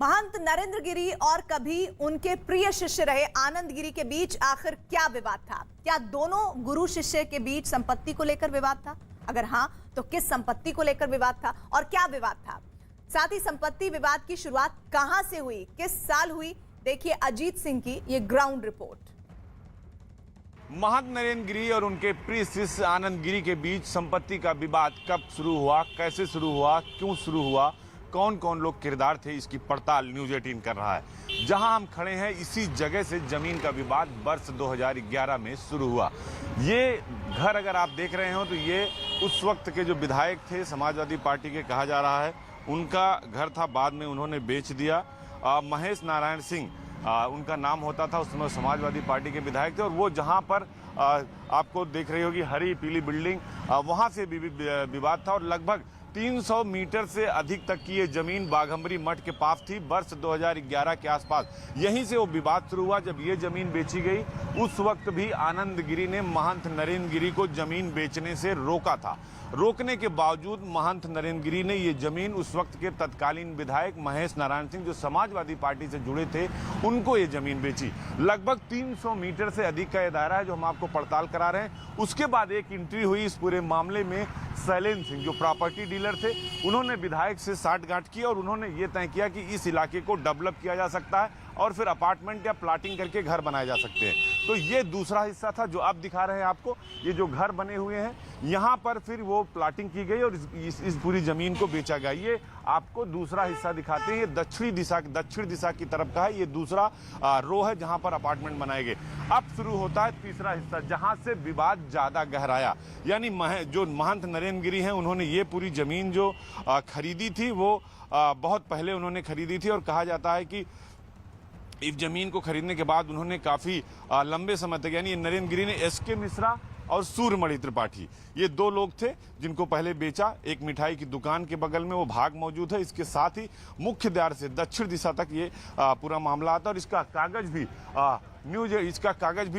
महंत नरेंद्र गिरी और कभी उनके प्रिय शिष्य रहे आनंद गिरी के बीच आखिर क्या विवाद था? क्या दोनों गुरु शिष्य के बीच संपत्ति को लेकर विवाद था? अगर हां, तो किस संपत्ति को लेकर विवाद था और क्या विवाद था? साथ ही संपत्ति विवाद की शुरुआत कहां से हुई, किस साल हुई? देखिए अजीत सिंह की ये ग्राउंड रिपोर्ट। महंत नरेंद्र गिरी और उनके प्रिय शिष्य आनंद गिरी के बीच संपत्ति का विवाद कब शुरू हुआ, कैसे शुरू हुआ, क्यों शुरू हुआ, कौन कौन लोग किरदार थे, इसकी पड़ताल न्यूज़ 18 कर रहा है। जहां हम खड़े हैं इसी जगह से जमीन का विवाद वर्ष 2011 में शुरू हुआ। ये घर अगर आप देख रहे हो तो ये उस वक्त के जो विधायक थे समाजवादी पार्टी के, कहा जा रहा है उनका घर था, बाद में उन्होंने बेच दिया। महेश नारायण सिंह उनका नाम होता था, उस समय समाजवादी पार्टी के विधायक थे। और वो जहां पर आपको देख रही होगी हरी पीली बिल्डिंग, वहां से विवाद था और लगभग 300 मीटर से अधिक तक की ये जमीन बाघंबरी मठ के पास थी। वर्ष 2011 के आसपास यहीं से वो विवाद शुरू हुआ। जब ये जमीन बेची गई उस वक्त भी आनंद गिरी ने महंत नरेंद्र गिरी को जमीन बेचने से रोका था। रोकने के बावजूद महंत नरेंद्र गिरी ने ये जमीन उस वक्त के तत्कालीन विधायक महेश नारायण सिंह, जो समाजवादी पार्टी से जुड़े थे, उनको ये जमीन बेची। लगभग 300 मीटर से अधिक का ये दायरा है जो हम आपको पड़ताल करा रहे हैं। उसके बाद एक एंट्री हुई इस पूरे मामले में शैलेंद्र सिंह, जो प्रॉपर्टी डीलर थे, उन्होंने विधायक से साठगांठ की और उन्होंने ये तय किया कि इस इलाके को डेवलप किया जा सकता है और फिर अपार्टमेंट या प्लाटिंग करके घर बनाए जा सकते हैं। तो ये दूसरा हिस्सा था जो अब दिखा रहे हैं आपको। ये जो घर बने हुए हैं यहाँ पर फिर वो प्लाटिंग की गई और इस पूरी जमीन को बेचा गया। ये आपको दूसरा हिस्सा दिखाते हैं। ये दक्षिण दिशा की तरफ का है। ये दूसरा रो है जहाँ पर अपार्टमेंट बनाए गए। अब शुरू होता है तीसरा हिस्सा जहाँ से विवाद ज्यादा गहराया। यानी जो महंत नरेंद्र गिरी हैं, उन्होंने ये पूरी जमीन जो खरीदी थी वो बहुत पहले उन्होंने खरीदी थी और कहा जाता है कि इस जमीन को खरीदने के बाद उन्होंने काफी लंबे समय तक, यानी नरेंद्र गिरी ने एसके मिश्रा और सूर्यमणि त्रिपाठी, ये दो लोग थे जिनको पहले बेचा। एक मिठाई की दुकान के बगल में वो भाग मौजूद है। इसके साथ ही मुख्य द्वार से दक्षिण दिशा तक ये पूरा मामला आता है और इसका कागज भी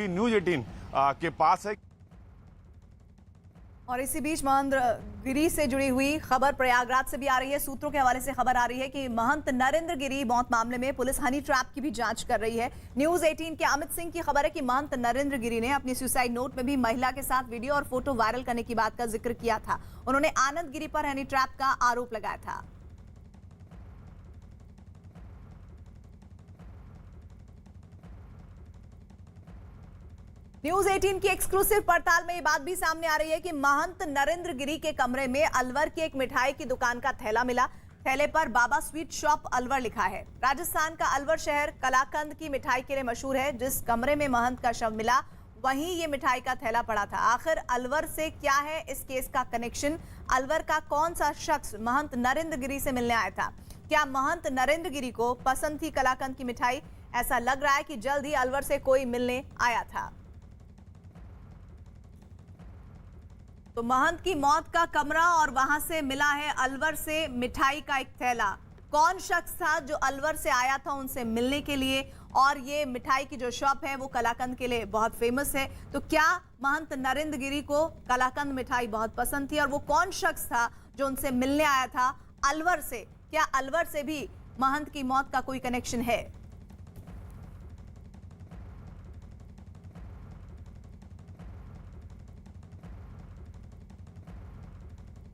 न्यूज़ 18 के पास है। और इसी बीच महंत गिरी से जुड़ी हुई खबर प्रयागराज से भी आ रही है। सूत्रों के हवाले से खबर आ रही है कि महंत नरेंद्र गिरी मौत मामले में पुलिस हनी ट्रैप की भी जांच कर रही है। न्यूज़ 18 के अमित सिंह की खबर है कि महंत नरेंद्र गिरी ने अपनी सुसाइड नोट में भी महिला के साथ वीडियो और फोटो वायरल करने की बात का जिक्र किया था। उन्होंने आनंद गिरी पर हनी ट्रैप का आरोप लगाया था। न्यूज़ 18 की एक्सक्लूसिव पड़ताल में ये बात भी सामने आ रही है कि महंत नरेंद्र गिरी के कमरे में अलवर की एक मिठाई की दुकान का थैला मिला। थैले पर बाबा स्वीट शॉप अलवर लिखा है। राजस्थान का अलवर शहर कलाकंद की मिठाई के लिए मशहूर है। जिस कमरे में महंत का शव मिला वहीं ये मिठाई का थैला पड़ा था। आखिर अलवर से क्या है इस केस का कनेक्शन? अलवर का कौन सा शख्स महंत नरेंद्र गिरी से मिलने आया था? क्या महंत नरेंद्र गिरी को पसंद थी कलाकंद की मिठाई? ऐसा लग रहा है कि जल्द ही अलवर से कोई मिलने आया था। तो महंत की मौत का कमरा और वहां से मिला है अलवर से मिठाई का एक थैला। कौन शख्स था जो अलवर से आया था उनसे मिलने के लिए? और ये मिठाई की जो शॉप है वो कलाकंद के लिए बहुत फेमस है। तो क्या महंत नरेंद्र गिरी को कलाकंद मिठाई बहुत पसंद थी और वो कौन शख्स था जो उनसे मिलने आया था अलवर से? क्या अलवर से भी महंत की मौत का कोई कनेक्शन है?